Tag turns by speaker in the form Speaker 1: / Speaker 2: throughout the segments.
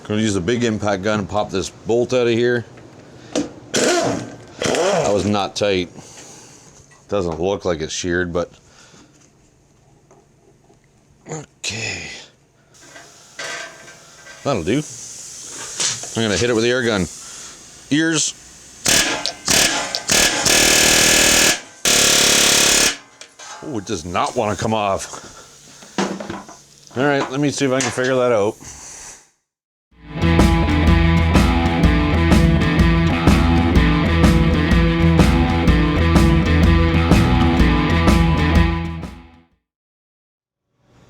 Speaker 1: Gonna use the big impact gun and pop this bolt out of here. That was not tight. Doesn't look like it's sheared, but okay. That'll do. I'm gonna hit it with the air gun. Ears. Oh, it does not want to come off. All right, let me see if I can figure that out.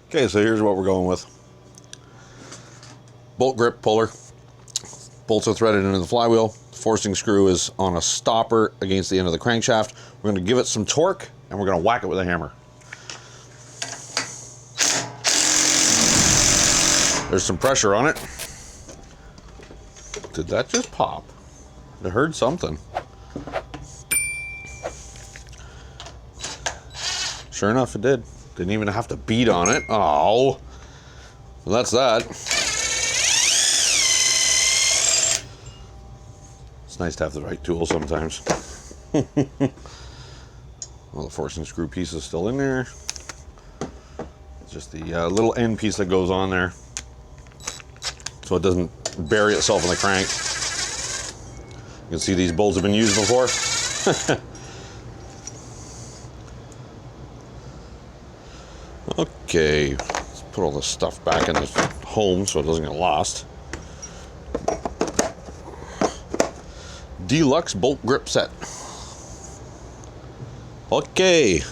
Speaker 1: Okay, so here's what we're going with. Bolt grip puller. Bolts are threaded into the flywheel. Forcing screw is on a stopper against the end of the crankshaft. We're going to give it some torque and we're going to whack it with a hammer. There's some pressure on it. Did that just pop? I heard something. Sure enough, it did. Didn't even have to beat on it. Oh, well, that's that. It's nice to have the right tool sometimes. Well, the forcing screw piece is still in there. It's just the little end piece that goes on there, so it doesn't bury itself in the crank. You can see these bolts have been used before. Okay, let's put all this stuff back in the home so it doesn't get lost. Deluxe bolt grip set. Okay,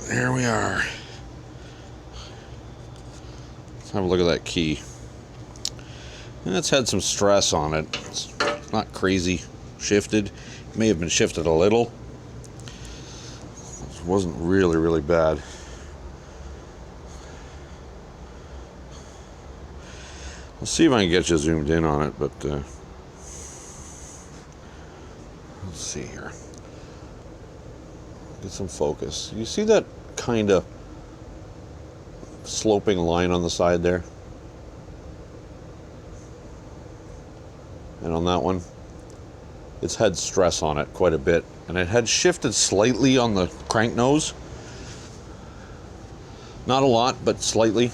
Speaker 1: there we are. Let's have a look at that key. And it's had some stress on it. It's not crazy shifted. It may have been shifted a little. It wasn't really bad. Let's see if I can get you zoomed in on it, but let's see here. Get some focus. You see that kind of sloping line on the side there? And on that one, it's had stress on it quite a bit, and it had shifted slightly on the crank nose. Not a lot, but slightly.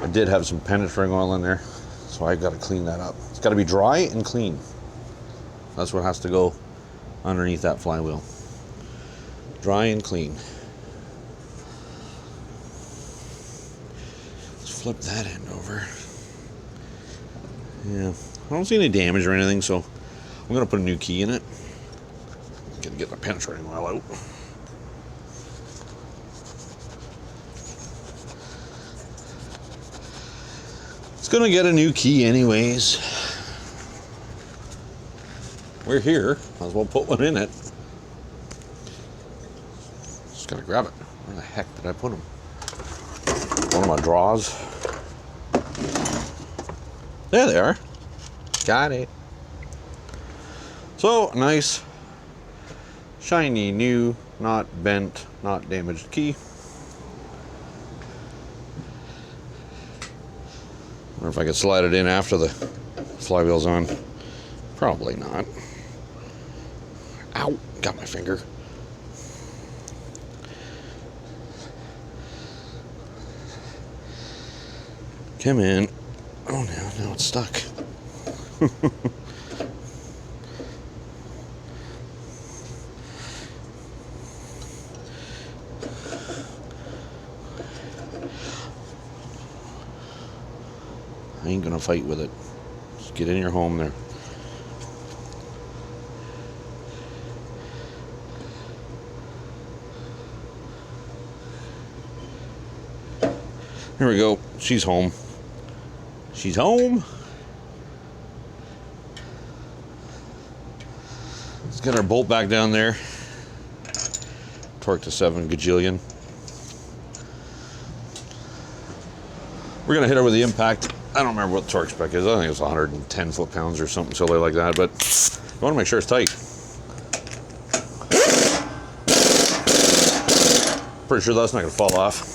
Speaker 1: I did have some penetrating oil in there, so I got to clean that up. It's got to be dry and clean. That's what has to go underneath that flywheel. Dry and clean. Let's flip that end over. Yeah, I don't see any damage or anything, so I'm gonna put a new key in it. Gonna get the penetrating oil out. It's gonna get a new key anyways. We're here, might as well put one in it. Just gotta grab it. Where the heck did I put them? One of my drawers. There they are. Got it. So, nice, shiny, new, not bent, not damaged key. Or if I could slide it in after the flywheel's on. Probably not. Ow, got my finger. Come in. Oh, now it's stuck. I ain't gonna fight with it. Just get in your home there. Here we go. She's home. She's home. Let's get our bolt back down there. Torque to 7 gajillion. We're gonna hit her with the impact. I don't remember what the torque spec is. I think it's 110 foot-pounds or something silly like that, but you want to make sure it's tight. Pretty sure that's not gonna fall off.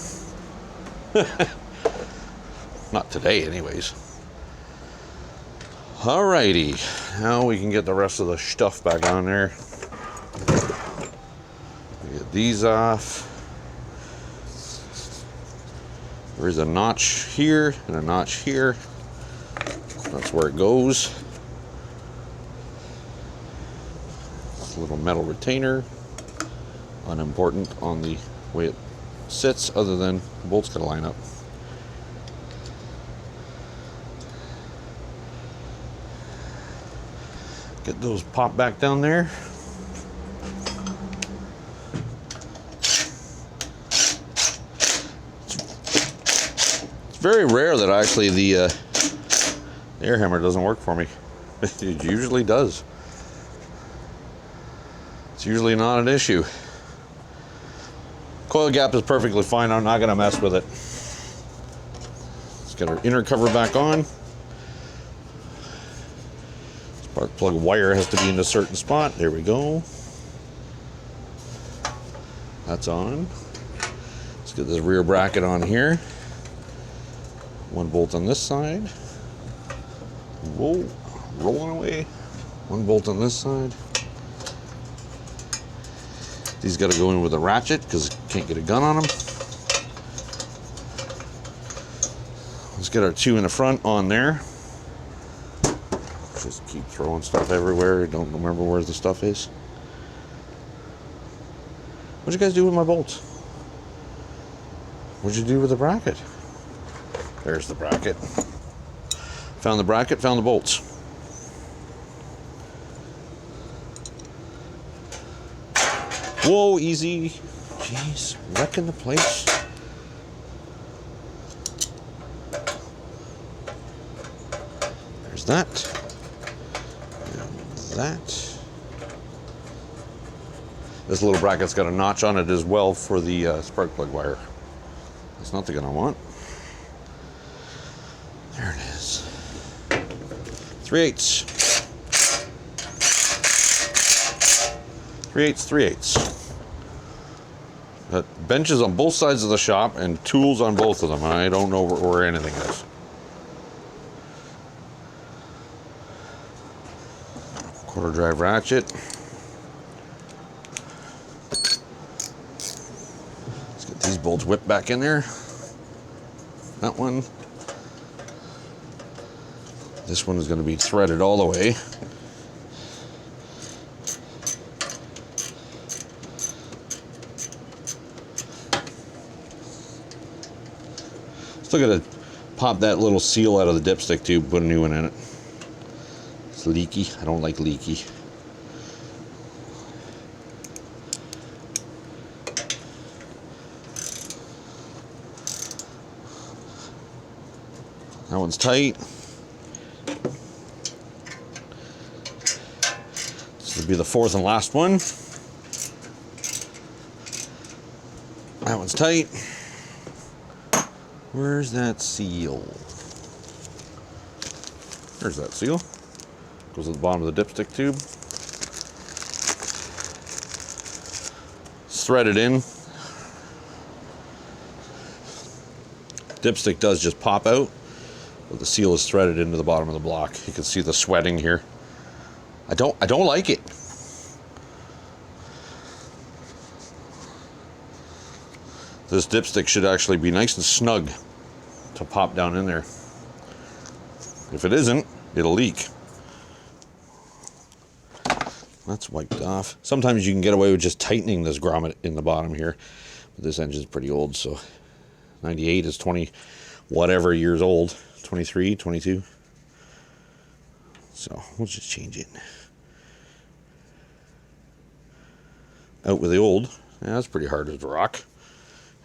Speaker 1: Not today, anyways. Alrighty, now we can get the rest of the stuff back on there. Get these off. There is a notch here and a notch here. That's where it goes. This little metal retainer, unimportant on the way it sits, other than the bolts gotta line up. Get those popped back down there. It's very rare that actually the air hammer doesn't work for me. It usually does. It's usually not an issue. Coil gap is perfectly fine. I'm not going to mess with it. Let's get our inner cover back on. Spark plug wire has to be in a certain spot. There we go. That's on. Let's get this rear bracket on here. One bolt on this side. Whoa, rolling away. One bolt on this side. These got to go in with a ratchet because can't get a gun on them. Let's get our two in the front on there. Just keep throwing stuff everywhere. Don't remember where the stuff is. What'd you guys do with my bolts? What'd you do with the bracket? There's the bracket. Found the bracket, found the bolts. Whoa, easy. Jeez, wrecking the place. There's that. And that. This little bracket's got a notch on it as well for the spark plug wire. That's not the gun I want. There it is. 3/8. 3/8, 3/8. Got benches on both sides of the shop and tools on both of them. I don't know where anything is. Quarter drive ratchet. Let's get these bolts whipped back in there. That one. This one is going to be threaded all the way. Still got to pop that little seal out of the dipstick tube, put a new one in it. It's leaky. I don't like leaky. That one's tight. This will be the fourth and last one. That one's tight. Where's that seal? There's that seal. Goes at the bottom of the dipstick tube. It's threaded in. Dipstick does just pop out, but the seal is threaded into the bottom of the block. You can see the sweating here. I don't like it. This dipstick should actually be nice and snug to pop down in there. If it isn't, it'll leak. That's wiped off. Sometimes you can get away with just tightening this grommet in the bottom here, but this engine's pretty old, so 98 is 20 whatever years old. 23, 22. So we'll just change it. Out with the old. Yeah, that's pretty hard as a rock.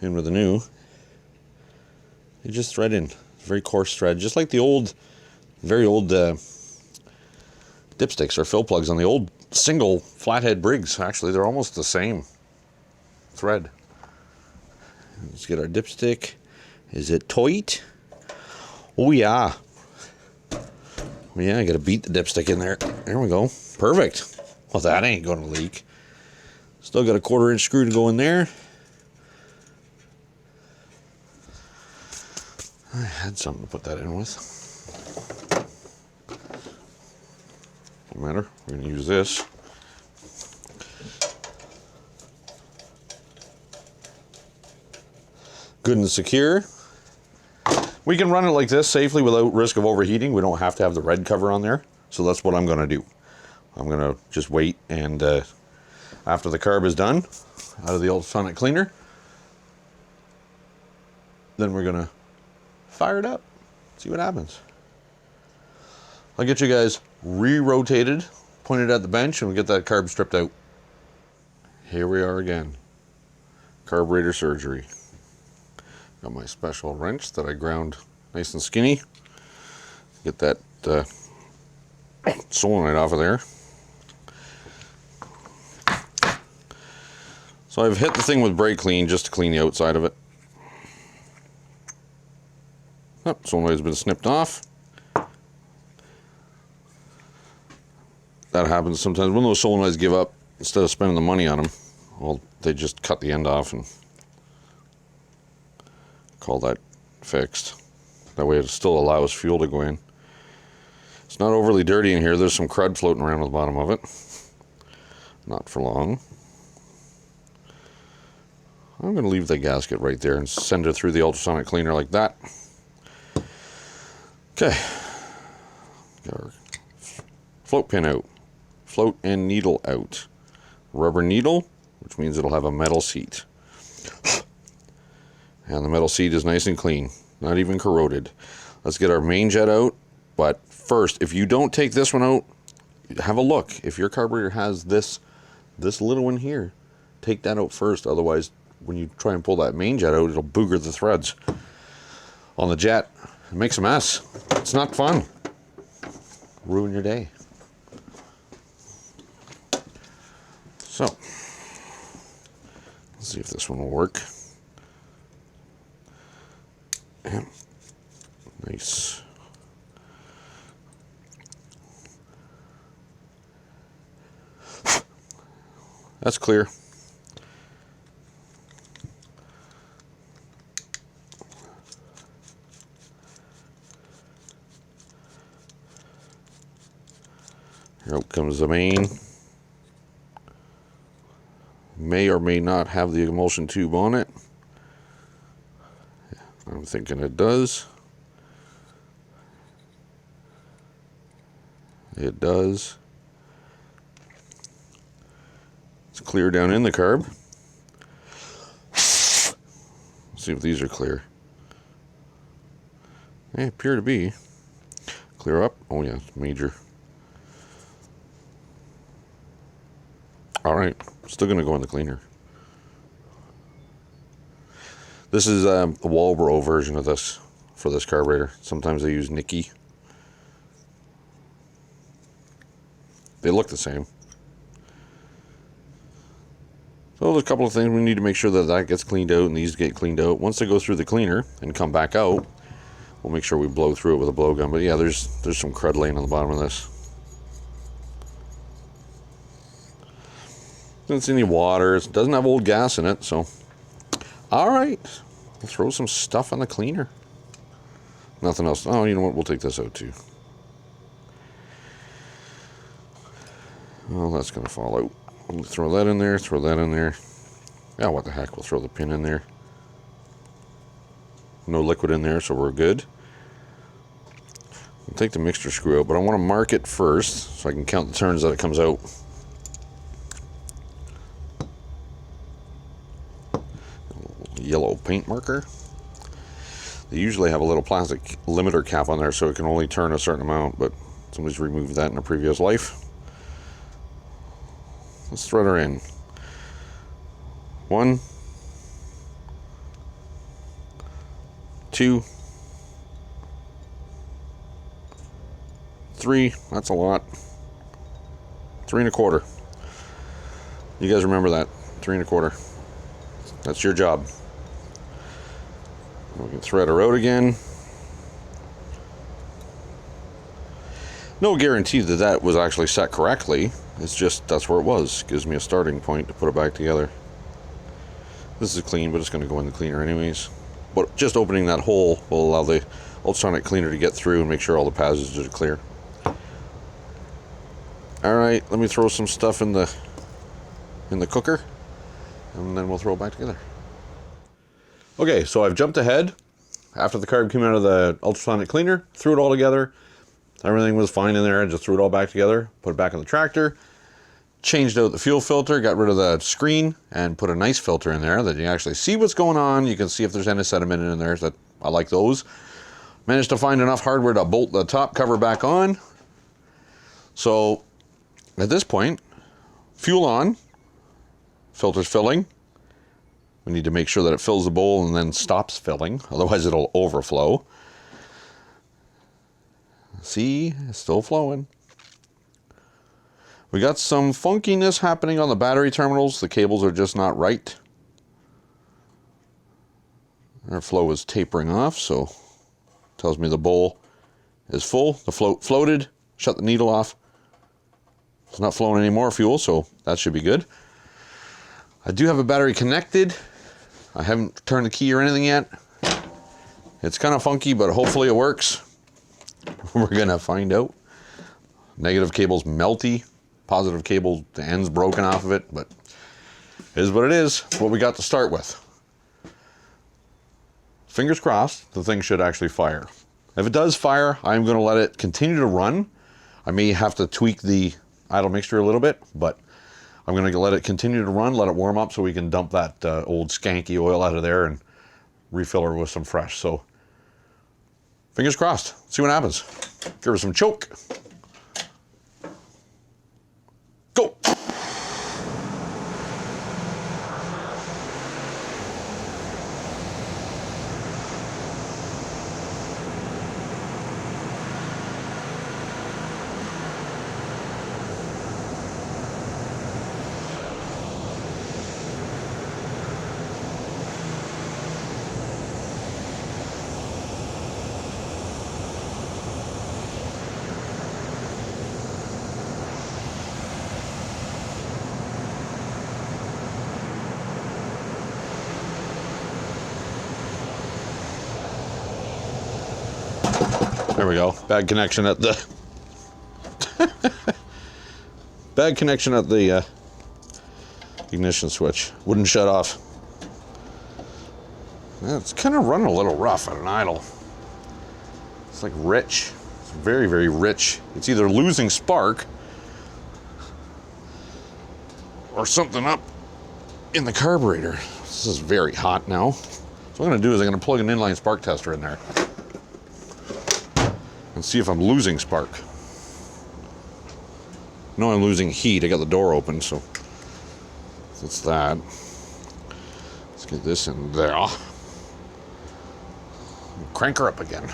Speaker 1: In with the new. You just thread in. Very coarse thread, just like the old, very old dipsticks or fill plugs on the old single flathead Briggs. Actually, they're almost the same thread. Let's get our dipstick. Is it tight? Oh yeah. Oh yeah, I gotta beat the dipstick in there. There we go. Perfect. Well, that ain't gonna leak. Still got a 1/4 inch screw to go in there. I had something to put that in with. Doesn't matter. We're going to use this. Good and secure. We can run it like this safely without risk of overheating. We don't have to have the red cover on there. So that's what I'm going to do. I'm going to just wait, and after the carb is done, out of the ultrasonic cleaner, then we're going to fire it up, see what happens. I'll get you guys re-rotated, pointed at the bench, and we'll get that carb stripped out. Here we are again. Carburetor surgery. Got my special wrench that I ground nice and skinny. Get that solenoid off of there. So I've hit the thing with brake clean just to clean the outside of it. Oh, solenoid's been snipped off. That happens sometimes when those solenoids give up. Instead of spending the money on them, well, they just cut the end off and call that fixed. That way it still allows fuel to go in. It's not overly dirty in here. There's some crud floating around at the bottom of it. Not for long. I'm going to leave the gasket right there and send it through the ultrasonic cleaner like that. Okay. Got our float pin out. Float and needle out. Rubber needle, which means it'll have a metal seat. And the metal seat is nice and clean, not even corroded. Let's get our main jet out. But first, if you don't take this one out, have a look. If your carburetor has this little one here, take that out first. Otherwise, when you try and pull that main jet out, it'll booger the threads on the jet. It makes a mess. It's not fun. Ruin your day. So, let's see if this one will work. Yeah. Nice. That's clear. Here out comes the main. May or may not have the emulsion tube on it. I'm thinking it does. It does. It's clear down in the carb. Let's see if these are clear. They appear to be. Clear up. Oh yeah, it's major. Alright, still going to go in the cleaner. This is a Walbro version of this, for this carburetor. Sometimes they use Nicky. They look the same. So there's a couple of things we need to make sure that that gets cleaned out and these get cleaned out. Once they go through the cleaner and come back out, we'll make sure we blow through it with a blowgun. But yeah, there's some crud laying on the bottom of this. Doesn't see any water. It doesn't have old gas in it, so. Alright. We'll throw some stuff on the cleaner. Nothing else. Oh, you know what? We'll take this out too. Well, that's going to fall out. We'll throw that in there, throw that in there. Yeah, what the heck, we'll throw the pin in there. No liquid in there, so we're good. We'll take the mixture screw out, but I want to mark it first so I can count the turns that it comes out. Yellow paint marker. They usually have a little plastic limiter cap on there so it can only turn a certain amount, but somebody's removed that in a previous life. Let's thread her in. 1, 2, 3. That's a lot. 3 1/4. You guys remember that? 3 1/4. That's your job. We can thread her out again. No guarantee that that was actually set correctly. It's just that's where it was. Gives me a starting point to put it back together. This is clean, but it's going to go in the cleaner anyways. But just opening that hole will allow the ultrasonic cleaner to get through and make sure all the passages are clear. All right, let me throw some stuff in the cooker, and then we'll throw it back together. Okay, so I've jumped ahead. After the carb came out of the ultrasonic cleaner, threw it all together. Everything was fine in there. I just threw it all back together, put it back in the tractor, changed out the fuel filter, got rid of the screen, and put a nice filter in there that you actually see what's going on. You can see if there's any sediment in there. That I like those. Managed to find enough hardware to bolt the top cover back on. So at this point, fuel on, filter's filling. We need to make sure that it fills the bowl and then stops filling, otherwise it'll overflow. See, it's still flowing. We got some funkiness happening on the battery terminals. The cables are just not right. Our flow is tapering off, so tells me the bowl is full. The float floated, shut the needle off. It's not flowing any more fuel, so that should be good. I do have a battery connected. I haven't turned the key or anything yet. It's kind of funky, but hopefully it works. We're gonna find out. Negative cable's melty. Positive cable, the end's broken off of it, but it is what it is. It's what we got to start with. Fingers crossed, the thing should actually fire. If it does fire, I'm gonna let it continue to run. I may have to tweak the idle mixture a little bit, but I'm gonna let it continue to run, let it warm up so we can dump that old skanky oil out of there and refill her with some fresh. So fingers crossed, see what happens. Give her some choke. Go. There we go. Bad connection at the bad connection at the ignition switch. Wouldn't shut off. Yeah, it's kind of running a little rough at an idle. It's like rich. It's very, very rich. It's either losing spark or something up in the carburetor. This is very hot now. So what I'm going to do is I'm going to plug an inline spark tester in there and see if I'm losing spark. No, I'm losing heat. I got the door open, so that's that. Let's get this in there. Crank her up again.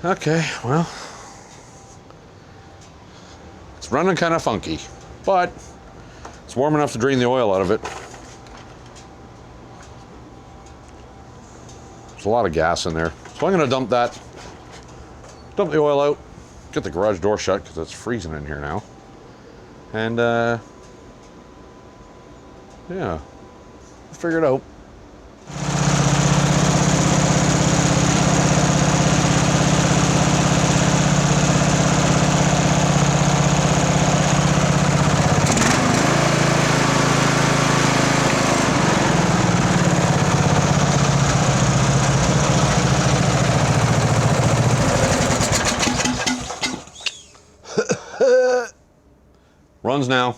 Speaker 1: Okay, well, it's running kind of funky, but it's warm enough to drain the oil out of it. There's a lot of gas in there. So I'm gonna dump the oil out, get the garage door shut because it's freezing in here now. And yeah, figure it out. Runs now.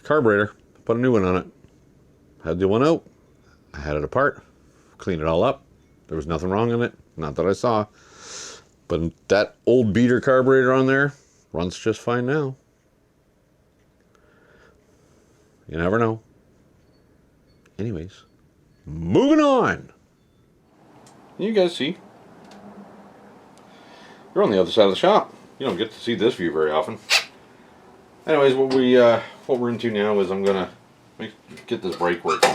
Speaker 1: Carburetor, put a new one on it. Had the one out, I had it apart, cleaned it all up. There was nothing wrong in it, not that I saw. But that old beater carburetor on there runs just fine now. You never know. Anyways, moving on. You guys see, you're on the other side of the shop. You don't get to see this view very often. Anyways, what we're into now is I'm gonna get this brake working.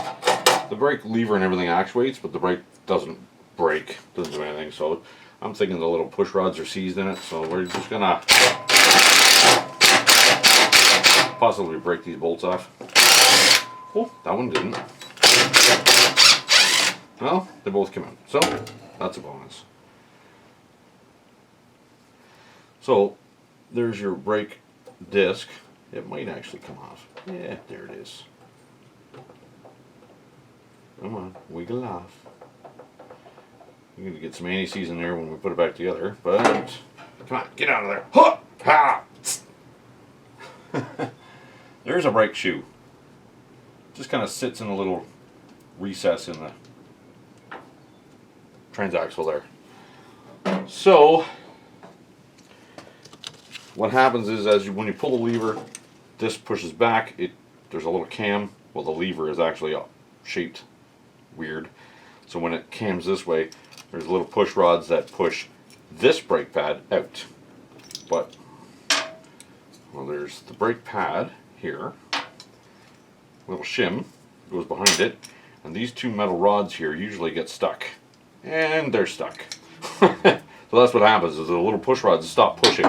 Speaker 1: The brake lever and everything actuates, but the brake doesn't break, doesn't do anything. So I'm thinking the little push rods are seized in it, so we're just gonna possibly break these bolts off. Oh, that one didn't. Well, they both came out, so that's a bonus. So there's your brake disc. It might actually come off. Yeah, there it is. Come on, wiggle off. You're going to get some anti-seize in there when we put it back together, but come on, get out of there. Ha! Ha! There's a brake shoe. Just kind of sits in a little recess in the transaxle there. So what happens is, when you pull the lever, this pushes back. There's a little cam. Well, the lever is actually shaped weird. So when it cams this way, there's little push rods that push this brake pad out. But, well, there's the brake pad here. Little shim goes behind it. And these two metal rods here usually get stuck. And they're stuck. So that's what happens, is the little push rods stop pushing.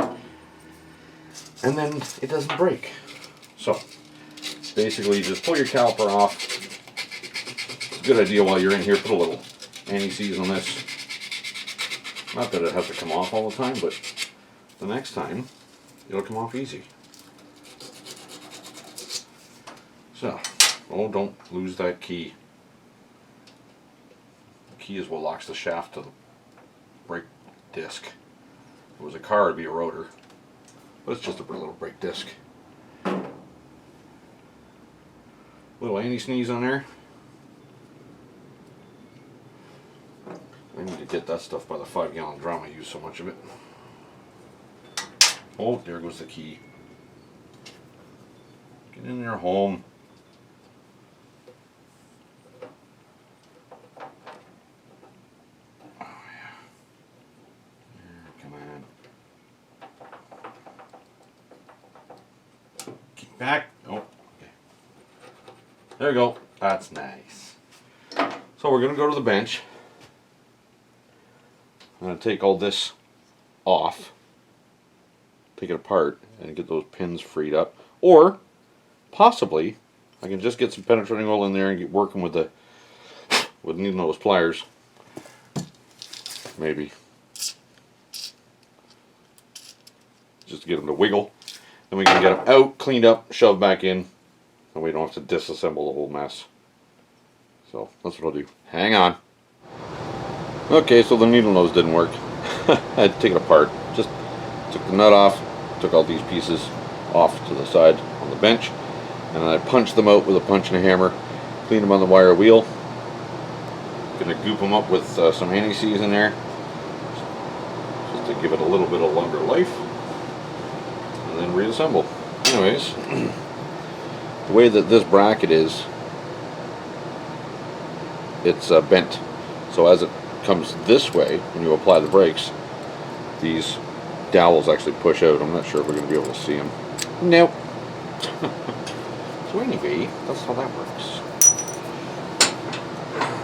Speaker 1: And then it doesn't break. So basically you just pull your caliper off. It's a good idea while you're in here, put a little anti-seize on this. Not that it has to come off all the time, but the next time it'll come off easy. So, oh, don't lose that key. The key is what locks the shaft to the brake disc. If it was a car, it'd be a rotor. But it's just a little brake disc. Little anti-seize on there. I need to get that stuff by the 5-gallon drum. I use so much of it. Oh, there goes the key. Get in there, home. Oh, yeah. There, come on. Keep back. Oh, okay. There you go. That's nice. So we're going to go to the bench. I'm going to take all this off, take it apart, and get those pins freed up. Or, possibly, I can just get some penetrating oil in there and get working with needle nose pliers. Maybe. Just to get them to wiggle. Then we can get them out, cleaned up, shoved back in, and we don't have to disassemble the whole mess. So, that's what I'll do. Hang on. Okay, so the needle nose didn't work. I had to take it apart. Just took the nut off, took all these pieces off to the side on the bench, and I punched them out with a punch and a hammer, cleaned them on the wire wheel. Gonna goop them up with some anti-seize in there, just to give it a little bit of longer life, and then reassemble. Anyways, the way that this bracket is, it's bent. So as it comes this way, when you apply the brakes, these dowels actually push out. I'm not sure if we're going to be able to see them. Nope. So anyway, that's how that works.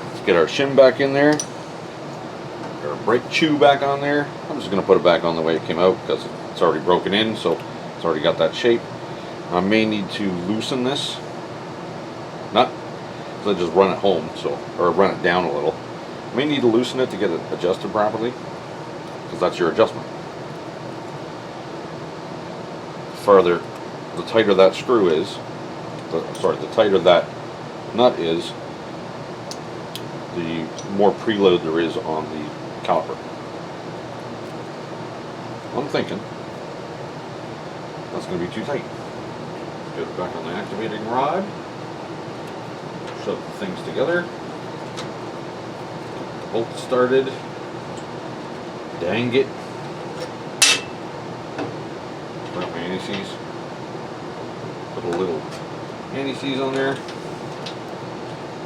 Speaker 1: Let's get our shim back in there. Get our brake chew back on there. I'm just going to put it back on the way it came out because it's already broken in, so it's already got that shape. I may need to loosen this. Not because I just run it home, or run it down a little. I may need to loosen it to get it adjusted properly, because that's your adjustment. The tighter that screw is, the tighter that nut is, the more preload there is on the caliper. I'm thinking that's going to be too tight. Get it back on the activating rod, shove the things together. Bolt started. Dang it. Put my anti-seize. Put a little anti-seize on there.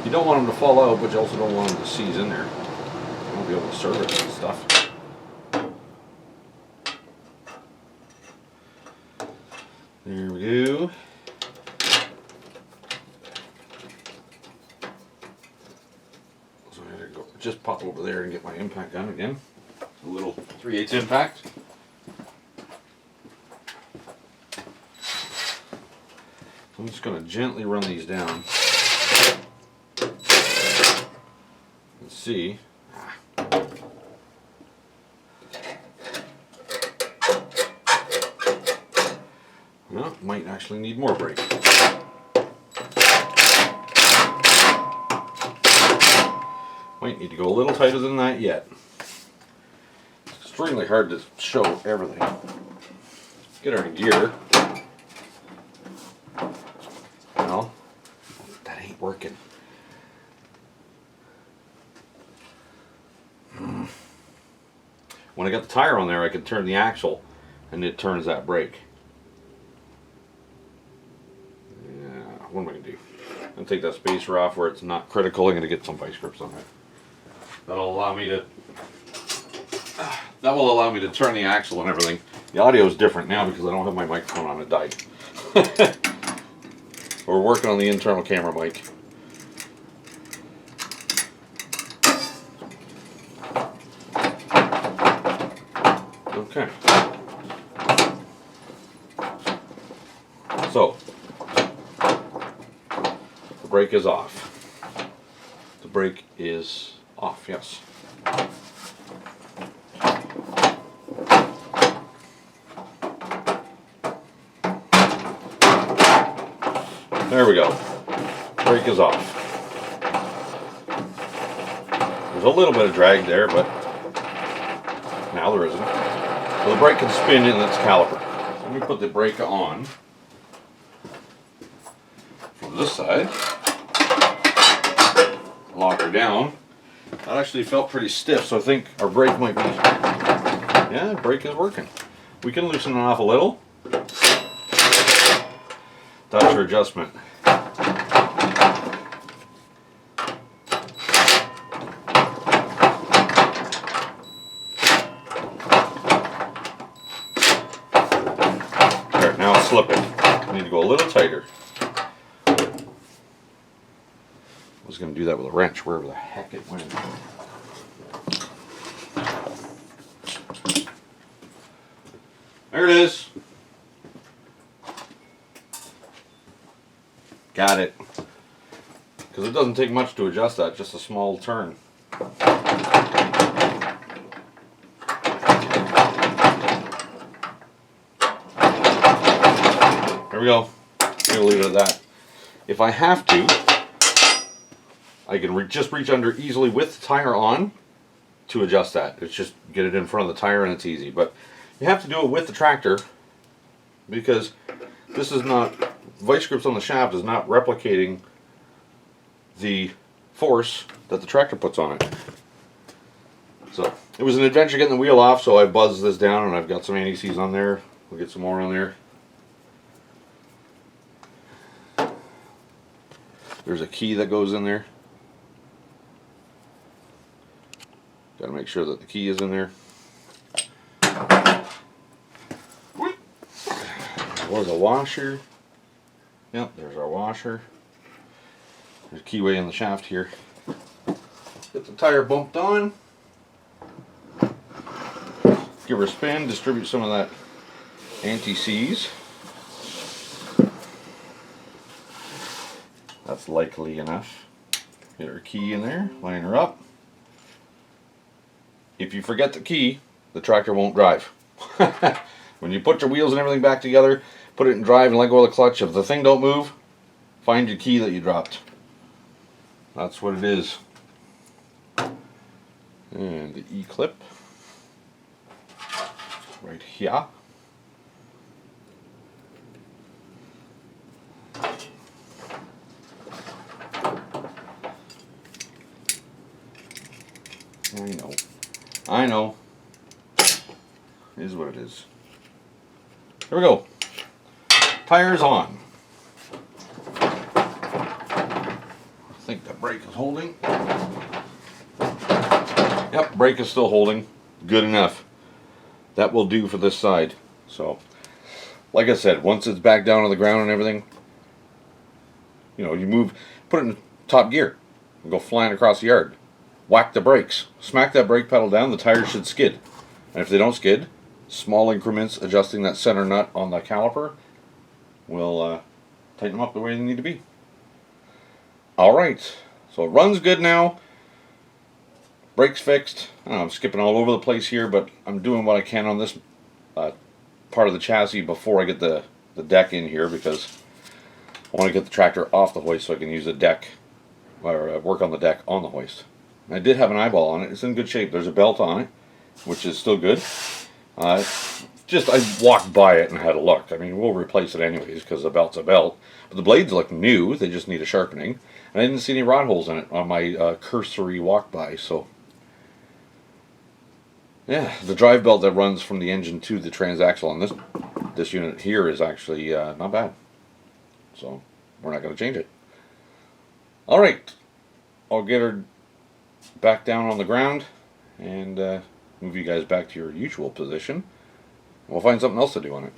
Speaker 1: You don't want them to fall out, but you also don't want them to seize in there. You won't be able to service and stuff. There we go. So I gotta go just pop over there and get my impact gun again. A little 3/8 impact. So I'm just gonna gently run these down and see. Well, might actually need more brake. Might need to go a little tighter than that yet. It's extremely hard to show everything. Get our gear. Well, that ain't working. When I got the tire on there, I could turn the axle and it turns that brake. What am I going to do? I'm going to take that spacer off where it's not critical. I'm going to get some vice grips on it. That'll allow me to turn the axle and everything. The audio is different now because I don't have my microphone on. It died. We're working on the internal camera mic. Okay. So the brake is off. The brake is off, yes. There we go. Brake is off. There's a little bit of drag there, but now there isn't. So the brake can spin in its caliper. So let me put the brake on from this side. Lock her down. That actually felt pretty stiff, so I think our brake might be... Yeah, the brake is working. We can loosen it off a little. That's your adjustment. There, now it's slipping. I need to go a little tighter. I was going to do that with a wrench, wherever the heck it went. There it is. Got it. Because it doesn't take much to adjust that, just a small turn. There we go. We'll leave it at that. If I have to, I can just reach under easily with the tire on to adjust that. It's just get it in front of the tire and it's easy. But you have to do it with the tractor because this is not, vice grips on the shaft is not replicating the force that the tractor puts on it. So it was an adventure getting the wheel off, so I buzzed this down and I've got some anti-seize on there. We'll get some more on there. There's a key that goes in there. Got to make sure that the key is in there. There was a washer. Yep, there's our washer. There's a keyway in the shaft here. Get the tire bumped on. Give her a spin, distribute some of that anti-seize. That's likely enough. Get her key in there, line her up. If you forget the key, the tractor won't drive. When you put your wheels and everything back together, put it in drive and let go of the clutch. If the thing don't move, find your key that you dropped. That's what it is. And the E-clip right here. I know. It is what it is. There we go. Tires on. I think the brake is holding. Yep, brake is still holding. Good enough. That will do for this side. So, like I said, once it's back down on the ground and everything, you know, you move, put it in top gear and go flying across the yard. whack the brakes. Smack that brake pedal down, the tires should skid. And if they don't skid, small increments adjusting that center nut on the caliper will tighten them up the way they need to be. Alright, so it runs good now. Brakes fixed. I don't know, I'm skipping all over the place here, but I'm doing what I can on this part of the chassis before I get the deck in here, because I want to get the tractor off the hoist so I can use the deck, or work on the deck on the hoist. And I did have an eyeball on it. It's in good shape. There's a belt on it, which is still good. Just I walked by it and had a look. I mean, we'll replace it anyways because the belt's a belt. But the blades look new. They just need a sharpening. And I didn't see any rod holes in it on my cursory walk by. So yeah, the drive belt that runs from the engine to the transaxle on this unit here is actually not bad. So we're not going to change it. All right, I'll get her back down on the ground and move you guys back to your usual position. We'll find something else to do on it.